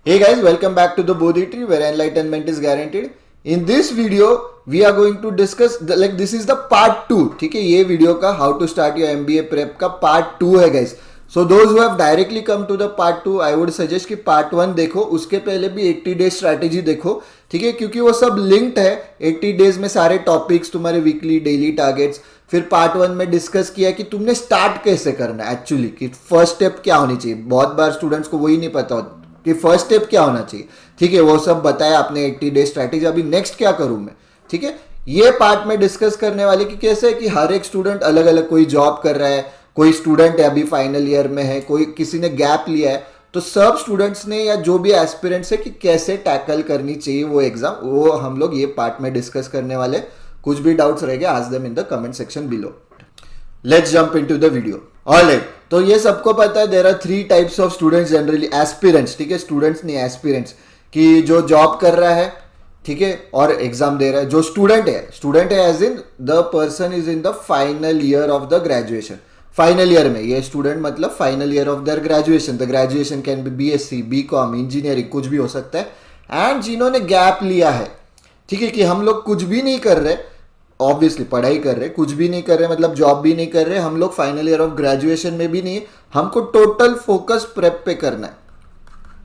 Hey guys, welcome back to the Bodhi Tree where enlightenment is guaranteed. In this video, we are going to discuss this is the part 2. ठीक है, ये video का how to start your MBA prep का part 2 है guys. So those who have directly come to the part 2, I would suggest कि part 1 देखो, उसके पहले भी 80 days strategy देखो, ठीक है, क्योंकि वो सब linked है. 80 days में सारे topics, तुम्हारे weekly, daily targets, फिर पार्ट 1 में डिस्कस किया कि तुमने स्टार्ट कैसे करना है एक्चुअली, कि फर्स्ट स्टेप क्या होनी चाहिए. बहुत बार स्टूडेंट्स को वही नहीं पता होता कि फर्स्ट स्टेप क्या होना चाहिए. ठीक है, वो सब बताया आपने 80 डे स्ट्रैटेजी. अभी नेक्स्ट क्या करूं मैं, ठीक है, ये पार्ट में डिस्कस करने वाले कि कैसे है कि हर एक स्टूडेंट अलग अलग, कोई जॉब कर रहा है, कोई स्टूडेंट है अभी फाइनल ईयर में है, कोई किसी ने गैप लिया है. तो सब स्टूडेंट्स ने या जो भी एस्पिरेंट्स है कि कैसे टैकल करनी चाहिए वो एग्जाम, वो हम लोग ये पार्ट में डिस्कस करने वाले. कुछ भी डाउट्स रह गए, ask them in the comment section below. Let's jump into the video. Alright, तो ये सबको पता है there are 3 types of students generally, aspirants, ठीक है, स्टूडेंट्स नहीं एस्पिरेंट्स, कि जो जॉब कर रहा है, ठीक है, और एग्जाम दे रहा है. जो स्टूडेंट है as in the person is in the final year of the graduation. Final year में ये स्टूडेंट मतलब final year of their graduation. The graduation can be BSc, BCom, engineering, कुछ भी हो सकता है. एंड जिन्होंने गैप लिया है, ठीक है, कि हम लोग कुछ भी नहीं कर रहे, ऑब्वियसली पढ़ाई कर रहे, कुछ भी नहीं कर रहे मतलब जॉब भी नहीं कर रहे, हम लोग फाइनल ईयर ऑफ ग्रेजुएशन में भी नहीं है, हमको टोटल फोकस प्रेप पे करना है.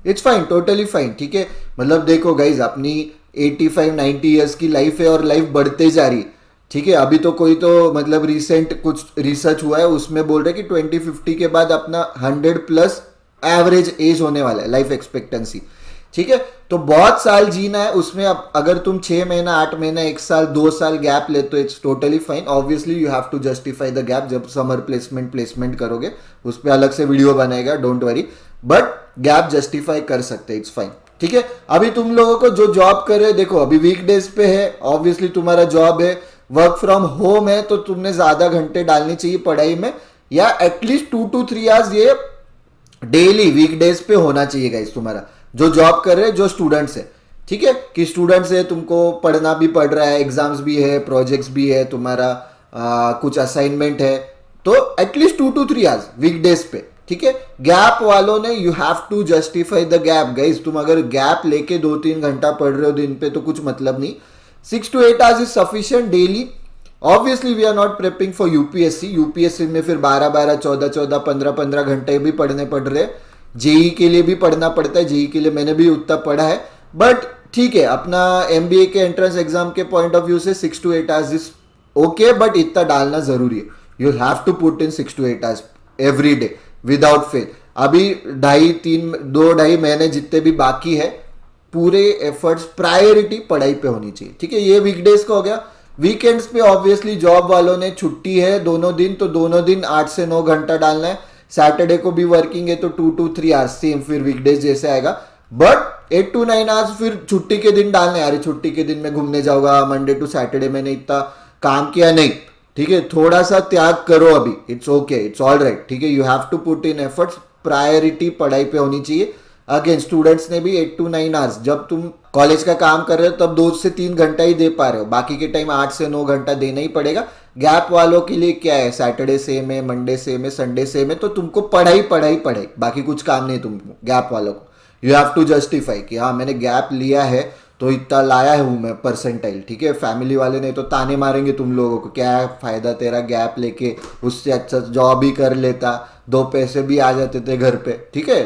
इट्स फाइन, टोटली फाइन, ठीक है. मतलब देखो गाइज, अपनी 85-90 ईयर्स की लाइफ है और लाइफ बढ़ते जा रही है, ठीक है. अभी तो कोई तो मतलब रिसेंट कुछ रिसर्च हुआ है, उसमें बोल रहे कि 2050 के बाद अपना 100+ एवरेज एज होने वाला है, लाइफ एक्सपेक्टेंसी, ठीक है. तो बहुत साल जीना है, उसमें अब अगर तुम 6 महीना, 8 महीना, 1 साल, 2 साल गैप ले तो it's totally fine. Obviously you have to justify the gap. जब समर प्लेसमेंट करोगे उस पर अलग से वीडियो बनाएगा, don't worry, but gap justify कर सकते, इट्स फाइन, ठीक है. अभी तुम लोगों को जो जॉब कर रहे, देखो अभी वीकडेज पे है, ऑब्वियसली तुम्हारा जॉब है, वर्क फ्रॉम होम है, तो तुमने ज्यादा घंटे डालने चाहिए पढ़ाई में, या एटलीस्ट 2 to 3 आवर्स ये डेली वीकडेज पे होना चाहिए गाइस तुम्हारा, जो जॉब कर रहे हैं, जो स्टूडेंट्स है, ठीक है. कि स्टूडेंट्स है, तुमको पढ़ना भी पड़ रहा है, एग्जाम्स भी है, प्रोजेक्ट्स भी है, तुम्हारा कुछ असाइनमेंट है, तो एटलीस्ट 2 to 3 आवर्स वीकडेज पे, ठीक है. गैप वालों ने you have to justify the gap guys. तुम अगर गैप लेके 2-3 घंटा पढ़ रहे हो दिन पे तो कुछ मतलब नहीं. 6 to 8 hours is sufficient daily. Obviously we are not prepping for UPSC में फिर 12-12, 14-14, 15-15 घंटे भी पढ़ने पड़ रहे हैं. जेई के लिए भी पढ़ना पड़ता है, जेई के लिए मैंने भी उतना पढ़ा है, बट ठीक है, अपना एमबीए के एंट्रेंस एग्जाम के पॉइंट ऑफ व्यू से 6 to 8 hours is okay, but इतना डालना जरूरी है. You have to put in 6 to 8 hours every day without fail. अभी 2-2.5 महीने जितने भी बाकी है, पूरे एफर्ट्स प्रायोरिटी पढ़ाई पे होनी चाहिए, ठीक है. ये वीकडेज का हो गया. वीकेंड्स पे ऑब्वियसली जॉब वालों ने छुट्टी है दोनों दिन, तो दोनों दिन 8 से 9 घंटा डालना है. सैटरडे को भी वर्किंग है तो 2 to 3 आवर्स सेम फिर वीकडेज जैसे आएगा, बट 8 to 9 आवर्स फिर छुट्टी के दिन डालना है. अरे छुट्टी के दिन में घूमने जाऊंगा, मंडे टू सैटरडे मैंने इतना काम किया नहीं, ठीक है, थोड़ा सा त्याग करो अभी, it's okay, it's all right, ठीक है. You have to put in efforts, priority पढ़ाई पे होनी चाहिए. अगेन स्टूडेंट्स ने भी 8 to 9 आवर्स, जब तुम कॉलेज का काम कर रहे हो तब 2 से 3 घंटा ही दे पा रहे हो, बाकी के टाइम 8 से 9 घंटा देना ही पड़ेगा. गैप वालों के लिए क्या है, सैटरडे सेम है, मंडे सेम है, संडे सेम है, तो तुमको पढ़ाई, बाकी कुछ काम नहीं तुमको. गैप वालों को यू हैव टू जस्टिफाई कि हाँ मैंने गैप लिया है तो इतना लाया हूँ मैं परसेंटाइल, ठीक है. फैमिली वाले नहीं तो ताने मारेंगे तुम लोगों को, क्या फायदा तेरा गैप लेके, उससे अच्छा जॉब ही कर लेता, 2 पैसे भी आ जाते थे घर पे, ठीक है.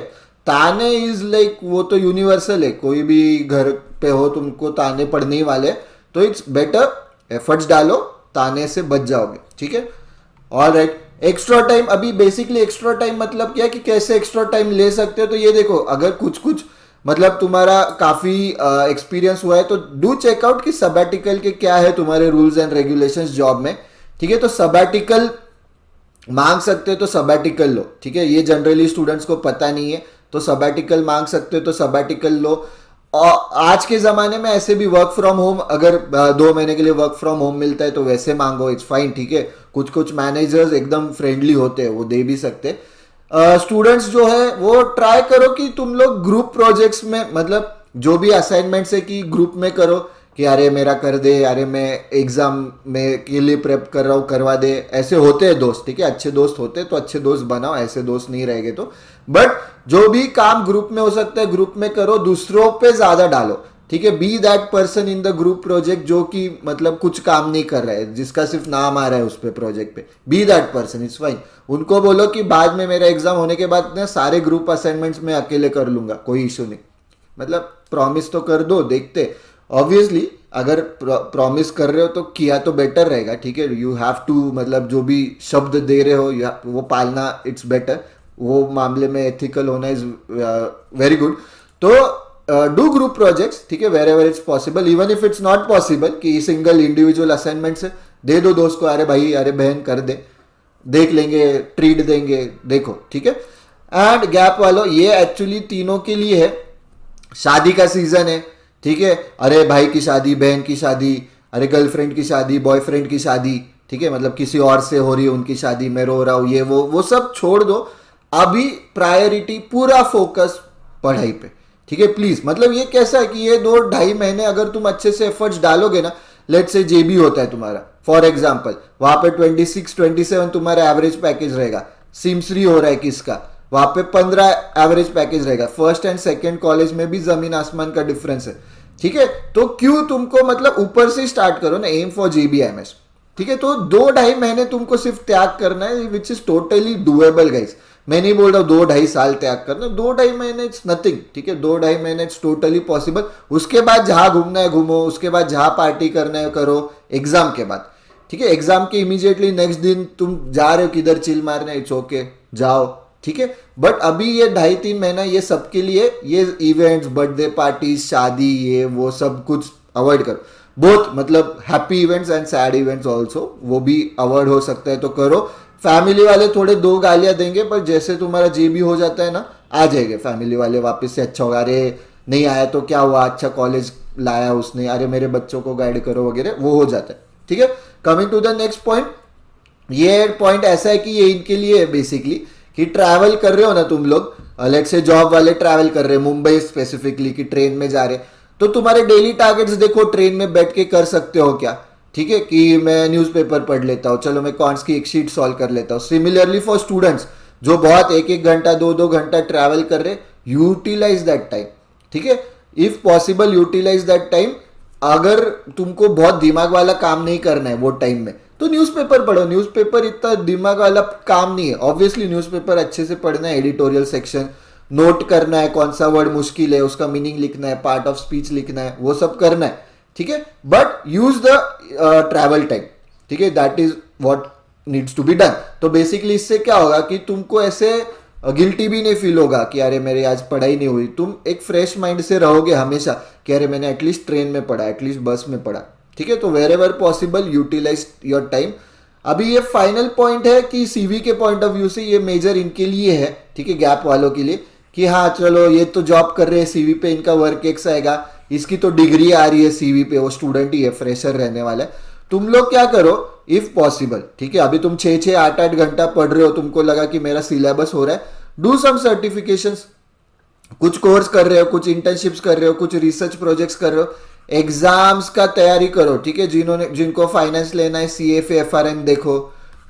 ताने इज लाइक, वो तो यूनिवर्सल है, कोई भी घर पे हो तुमको ताने पड़ने ही वाले, तो इट्स बेटर एफर्ट्स डालो, ताने से बच जाओगे, ठीक है. Alright, extra time. अभी बेसिकली एक्स्ट्रा टाइम मतलब क्या है कि कैसे एक्स्ट्रा टाइम ले सकते हो. तो ये देखो, अगर कुछ मतलब तुम्हारा काफी एक्सपीरियंस हुआ है तो डू चेकआउट कि सबैटिकल के क्या है तुम्हारे रूल्स एंड रेगुलेशंस जॉब में, ठीक है. तो सबैटिकल मांग सकते हो तो सबैटिकल लो, ठीक है. ये जनरली स्टूडेंट्स को पता नहीं है, तो सबैटिकल मांग सकते हो तो सबैटिकल लो. और आज के ज़माने में ऐसे भी वर्क फ्रॉम होम, अगर 2 महीने के लिए वर्क फ्रॉम होम मिलता है तो वैसे मांगो, इट्स फाइन, ठीक है. कुछ मैनेजर्स एकदम फ्रेंडली होते हैं, वो दे भी सकते. स्टूडेंट्स जो है वो ट्राई करो कि तुम लोग ग्रुप प्रोजेक्ट्स में, मतलब जो भी असाइनमेंट्स है कि ग्रुप में करो, कि अरे मेरा कर दे, अरे मैं एग्जाम में के लिए प्रेप कर रहा हूँ करवा दे। ऐसे होते हैं दोस्त, ठीक है, अच्छे दोस्त होते हैं तो अच्छे दोस्त बनाओ, ऐसे दोस्त नहीं रहेंगे तो। बट जो भी काम ग्रुप में हो सकता है ग्रुप में करो, दूसरों पे ज्यादा डालो, ठीक है। Be that person in the group project जो कि मतलब कुछ काम नहीं कर रहा है, जिसका सिर्फ नाम आ रहा है उस पे प्रोजेक्ट पे, be that person, it's fine. उनको बोलो कि बाद में मेरा एग्जाम होने के बाद ना सारे ग्रुप असाइनमेंट्स मैं अकेले कर लूंगा, कोई इशू नहीं। मतलब प्रॉमिस तो कर दो, देखते। ऑब्वियसली अगर प्रॉमिस कर रहे हो तो किया तो बेटर रहेगा, ठीक है। यू हैव टू, मतलब जो भी शब्द दे रहे हो वो पालना, इट्स बेटर। वो मामले में एथिकल होना इज वेरी गुड। तो डू ग्रुप प्रोजेक्ट्स, ठीक है, wherever it's possible. Even if it's not possible कि सिंगल इंडिविजुअल असाइनमेंट्स है, दे दो दोस्त को, अरे भाई अरे बहन कर दे, देख लेंगे, ट्रीट देंगे, देखो, ठीक है। एंड गैप वालों, ये एक्चुअली तीनों के लिए है। शादी का सीजन है, ठीक है, अरे भाई की शादी, बहन की शादी, अरे गर्लफ्रेंड की शादी, बॉयफ्रेंड की शादी, ठीक है, मतलब किसी और से हो रही है उनकी शादी, मैं रो रहा हूँ, ये वो सब छोड़ दो। अभी प्रायोरिटी पूरा फोकस पढ़ाई पे, ठीक है, प्लीज। मतलब ये कैसा है कि ये 2-2.5 महीने अगर तुम अच्छे से एफर्ट्स डालोगे ना, लेट से जेबी होता है तुम्हारा फॉर एग्जाम्पल, वहां पे 26-27 तुम्हारा एवरेज पैकेज रहेगा। सिमसरी हो रहा है किसका, वहां पे 15 एवरेज पैकेज रहेगा। फर्स्ट एंड सेकंड कॉलेज में भी जमीन आसमान का डिफरेंस है, ठीक है। तो क्यों तुमको, मतलब ऊपर से स्टार्ट करो ना, एम फॉर जीबीएमएस, ठीक है। तो 2-2.5 महीने तुमको सिर्फ त्याग करना है, which is totally doable guys. मैं नहीं बोल रहा हूँ 2-2.5 साल त्याग करना, 2-2.5 महीने इट्स नथिंग, ठीक है। 2-2.5 महीने इट्स टोटली पॉसिबल। उसके बाद जहां घूमना है घूमो, उसके बाद जहां पार्टी करना है करो, एग्जाम के बाद, ठीक है। एग्जाम के इमीडिएटली नेक्स्ट दिन तुम जा रहे हो किधर चिल मारने, इट्स ओके, जाओ, ठीक है। बट अभी ये 2.5-3 महीना ये सबके लिए, ये इवेंट्स, बर्थडे पार्टी, शादी, ये वो सब कुछ अवॉइड करो। बोथ, मतलब happy events and sad events also, वो भी अवॉइड हो सकता है तो करो। फैमिली वाले थोड़े 2 गालियां देंगे, पर जैसे तुम्हारा जे भी हो जाता है ना, आ जाएंगे फैमिली वाले वापस से, अच्छा होगा, अरे नहीं आया तो क्या हुआ, अच्छा कॉलेज लाया उसने, अरे मेरे बच्चों को गाइड करो वगैरह, वो हो जाता है, ठीक है। Coming to the next point, ये पॉइंट ऐसा है कि ये इनके लिए है बेसिकली, कि ट्रैवल कर रहे हो ना तुम लोग, लेट से जॉब वाले ट्रैवल कर रहे हैं मुंबई स्पेसिफिकली, कि ट्रेन में जा रहे, तो तुम्हारे डेली टारगेट्स देखो, ट्रेन में बैठ के कर सकते हो क्या, ठीक है, कि मैं न्यूज़पेपर पढ़ लेता हूँ, चलो मैं कॉन्ट्स की एक शीट सॉल्व कर लेता हूँ। सिमिलरली फॉर स्टूडेंट्स जो बहुत 1-1 घंटा 2-2 घंटा ट्रैवल कर रहे, यूटिलाइज दैट टाइम, ठीक है। If possible utilise that time. अगर तुमको बहुत दिमाग वाला काम नहीं करना है वो टाइम में, तो न्यूज़पेपर पढ़ो। न्यूज़पेपर इतना दिमाग वाला काम नहीं है। ऑब्वियसली न्यूज़पेपर अच्छे से पढ़ना है, एडिटोरियल सेक्शन नोट करना है, कौन सा वर्ड मुश्किल है उसका मीनिंग लिखना है, पार्ट ऑफ स्पीच लिखना है, वो सब करना है, ठीक है। But use the travel time, ठीक है, that is what needs to be done. तो बेसिकली इससे क्या होगा कि तुमको ऐसे गिल्टी भी नहीं फील होगा कि अरे मेरी आज पढ़ाई नहीं हुई। तुम एक फ्रेश माइंड से रहोगे हमेशा कि अरे मैंने एटलीस्ट ट्रेन में पढ़ा, एटलीस्ट बस में पढ़ा, ठीक है। तो wherever possible utilise your time. अभी ये फाइनल पॉइंट है कि सीवी के पॉइंट ऑफ व्यू से ये मेजर इनके लिए है, ठीक है, गैप वालों के लिए, कि हाँ चलो ये तो जॉब कर रहे हैं, सीवी पे इनका वर्क एक्स आएगा, इसकी तो डिग्री आ रही है सीवी पे, वो स्टूडेंट ही है, फ्रेशर रहने वाला है। तुम लोग क्या करो, इफ पॉसिबल, ठीक है, अभी तुम 6-6, 8-8 घंटा पढ़ रहे हो, तुमको लगा कि मेरा सिलेबस हो रहा है, डू सम सर्टिफिकेशंस, कुछ कोर्स कर रहे हो, कुछ इंटर्नशिप्स कर रहे हो, कुछ रिसर्च प्रोजेक्ट्स कर रहे हो, एग्जाम्स का तैयारी करो, ठीक है। जिनको फाइनेंस लेना है सीएफए एफआरएम देखो,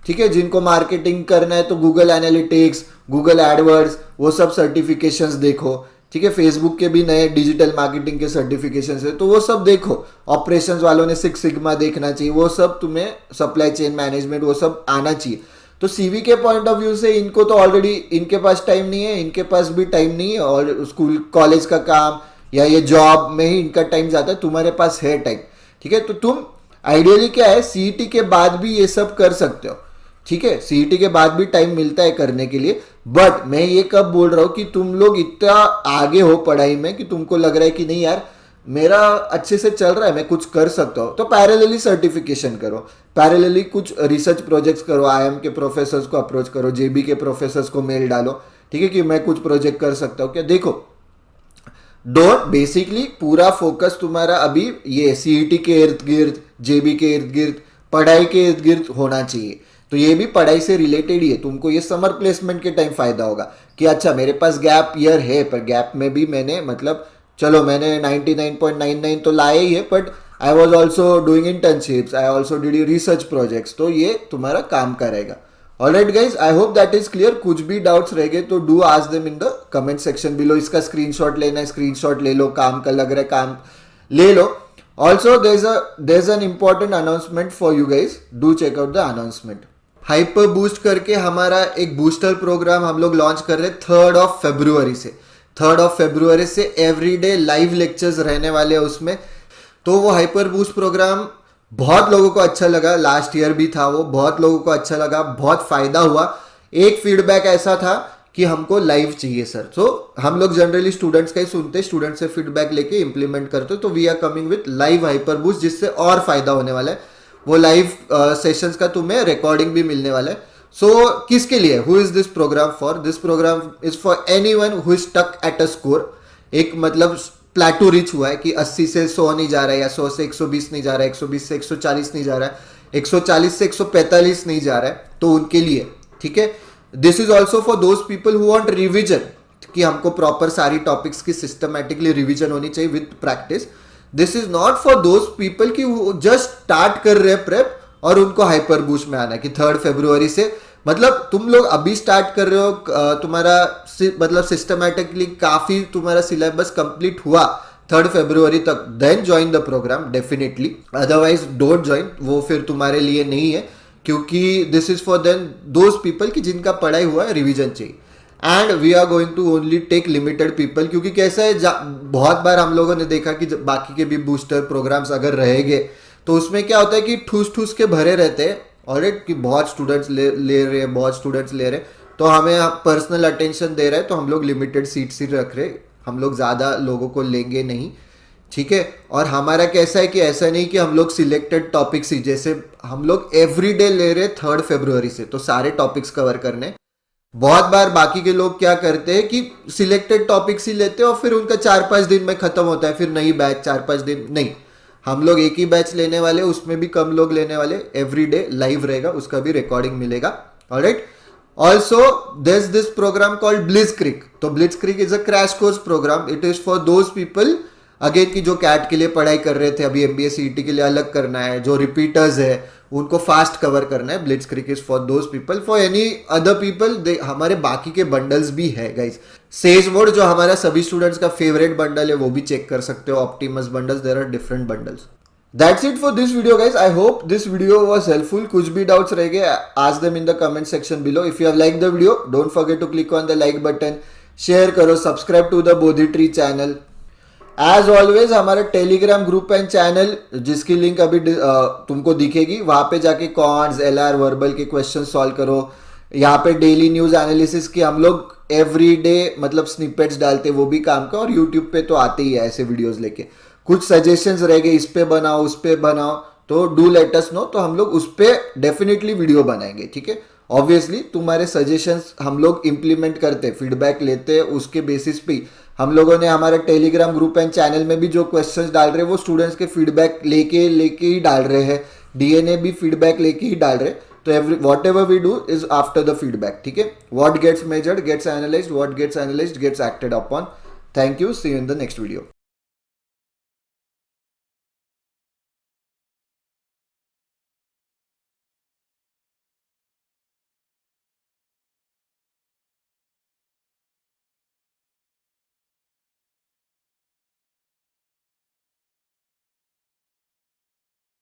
ठीक है। जिनको मार्केटिंग करना है तो गूगल एनालिटिक्स, गूगल एडवर्ड्स, वो सब सर्टिफिकेशंस देखो, ठीक है। फेसबुक के भी नए डिजिटल मार्केटिंग के सर्टिफिकेशंस है, तो वो सब देखो। ऑपरेशंस वालों ने 6 सिग्मा देखना चाहिए, वो सब तुम्हें, सप्लाई चेन मैनेजमेंट, वो सब आना चाहिए। तो सीवी के पॉइंट ऑफ व्यू से इनको तो ऑलरेडी, इनके पास टाइम नहीं है, इनके पास भी टाइम नहीं है, और स्कूल कॉलेज का काम या ये जॉब में ही इनका टाइम जाता है, तुम्हारे पास है टाइम, ठीक है। तो तुम आइडियली क्या है, सीईटी के बाद भी ये सब कर सकते हो, ठीक है। सीईटी के बाद भी टाइम मिलता है करने के लिए। बट मैं ये कब बोल रहा हूं कि तुम लोग इतना आगे हो पढ़ाई में कि तुमको लग रहा है कि नहीं यार मेरा अच्छे से चल रहा है, मैं कुछ कर सकता हूं, तो पैरेलली सर्टिफिकेशन करो, पैरेलली कुछ रिसर्च प्रोजेक्ट्स करो, आईएम के प्रोफेसर्स को अप्रोच करो, जेबी के प्रोफेसर्स को मेल डालो, ठीक है, कि मैं कुछ प्रोजेक्ट कर सकता हूं क्या। देखो, डोंट, बेसिकली पूरा फोकस तुम्हारा अभी ये सीईटी के इर्द गिर्द, जेबी के इर्द गिर्द, पढ़ाई के इर्द गिर्द होना चाहिए। तो ये भी पढ़ाई से रिलेटेड ही है। तुमको ये समर प्लेसमेंट के टाइम फायदा होगा कि अच्छा मेरे पास गैप ईयर है, पर गैप में भी मैंने, मतलब चलो मैंने 99.99 तो लाया ही है, but I was also doing internships, I also did research projects, तो ये तुम्हारा काम का रहेगा. Alright guys, I hope that is clear. कुछ भी डाउट्स रह गए तो do ask them in the comment section below. इसका स्क्रीनशॉट लेना है, स्क्रीनशॉट ले लो, काम का लग रहा है काम ले लो. Also there's an important announcement for you guys. Do check out the announcement. Hyper boost करके हमारा एक बूस्टर प्रोग्राम हम लोग लॉन्च कर रहे हैं 3rd of February से. 3rd of February से एवरीडे लाइव लेक्चर्स रहने वाले हैं उसमें. तो वो हाइपर बूस्ट प्रोग्राम बहुत लोगों को अच्छा लगा. लास्ट ईयर भी था वो, बहुत लोगों को अच्छा लगा, बहुत फायदा हुआ. एक फीडबैक ऐसा था कि हमको लाइव चाहिए सर. तो हम लोग जनरली स्टूडेंट्स का ही सुनते, स्टूडेंट से फीडबैक लेके इंप्लीमेंट करते. तो we are coming with live hyper boost, जिससे और फायदा होने वाला है. वो लाइव सेशंस का तुम्हें रिकॉर्डिंग भी मिलने वाला है. सो किसके लिए, who is this program for? This program is for anyone who is stuck at a score. एक मतलब प्लेटो रिच हुआ है कि 80 से 100 नहीं जा रहा है, या 100 से 120 नहीं जा रहा है, 120 से 140 नहीं जा रहा है, 140 से 145 नहीं जा रहा है. तो उनके लिए ठीक है. This is also for those people who want revision, कि हमको प्रॉपर सारी टॉपिक्स की सिस्टमैटिकली रिविजन होनी चाहिए with practice. This is not for those people कि जस्ट स्टार्ट कर रहे हैं प्रेप और उनको हाइपर बूस्ट में आना है कि 3rd February से. मतलब तुम लोग अभी स्टार्ट कर रहे हो, तुम्हारा मतलब सिस्टमैटिकली काफी तुम्हारा सिलेबस कंप्लीट हुआ 3rd February तक, then join the program definitely. Otherwise don't join, वो फिर तुम्हारे लिए नहीं है. क्योंकि this is for then those people कि जिनका पढ़ाई हुआ है, रिविजन चाहिए. And we are going to only take limited people. क्योंकि कैसा है, बहुत बार हम लोगों ने देखा कि बाकी के भी बूस्टर प्रोग्राम्स अगर रहेंगे तो उसमें क्या होता है कि ठूस ठूस के भरे रहते हैं. ऑलराइट, कि बहुत स्टूडेंट्स ले रहे हैं, बहुत स्टूडेंट्स ले रहे हैं, तो हमें पर्सनल अटेंशन दे रहे हैं, तो हम लोग लिमिटेड सीट्स ही रख रहे. हम लोग ज़्यादा लोगों को लेंगे नहीं, ठीक है. और हमारा कैसा है कि ऐसा नहीं कि हम लोग सिलेक्टेड टॉपिक्स ही, जैसे हम लोग एवरी डे ले रहे 3rd February से, तो सारे टॉपिक्स कवर करने. बहुत बार बाकी के लोग क्या करते हैं कि सिलेक्टेड टॉपिक्स ही लेते हैं और फिर उनका 4-5 दिन में खत्म होता है, फिर नई बैच 4-5 दिन. नहीं, हम लोग एक ही बैच लेने वाले, उसमें भी कम लोग लेने वाले. एवरी डे लाइव रहेगा, उसका भी रिकॉर्डिंग मिलेगा. Alright. Also there's this program called blitzkrieg. तो blitzkrieg is a crash course program. It is for those people again की जो कैट के लिए पढ़ाई कर रहे थे, अभी MBA CET के लिए अलग करना है, जो रिपीटर्स है उनको फास्ट कवर करना है. Blitzkrieg is for those people. For any other people हमारे बाकी के बंडल्स भी है गाइज. सेज मोड जो हमारा सभी स्टूडेंट्स का फेवरेट बंडल है, वो भी चेक कर सकते हो. Optimus bundles, there are different bundles. That's it for this video guys. I hope this video was helpful. कुछ भी doubts रह गए, ask them in the comment section below. If you have liked the video, don't forget to click on the like button. Share करो, subscribe to the Bodhi Tree channel. As always हमारा Telegram group and channel, जिसकी link अभी तुमको दिखेगी, वहाँ पे जाके cons, LR, verbal के क्वेश्चन सॉल्व करो. यहाँ पे डेली न्यूज एनालिसिस की हम लोग एवरी डे मतलब स्निपेट्स डालते, वो भी काम का. और यूट्यूब पे तो आते ही है ऐसे वीडियोस लेके. कुछ सजेशंस रह गए, इस पे बनाओ, उस पे बनाओ, तो डू लेट अस नो. तो हम लोग उस पे डेफिनेटली वीडियो बनाएंगे, ठीक है. ऑब्वियसली तुम्हारे सजेशंस हम लोग इंप्लीमेंट करते, फीडबैक लेते, उसके बेसिस पे हम लोगों ने हमारे टेलीग्राम ग्रुप एंड चैनल में भी जो क्वेश्चंस डाल रहे हैं वो स्टूडेंट्स के फीडबैक लेके ही डाल रहे हैं. DNA भी फीडबैक लेके ही डाल रहे हैं. तो whatever we do is after the feedback, ठीक है. What gets measured gets analysed, what gets analysed gets acted upon. Thank you, see you in the next video.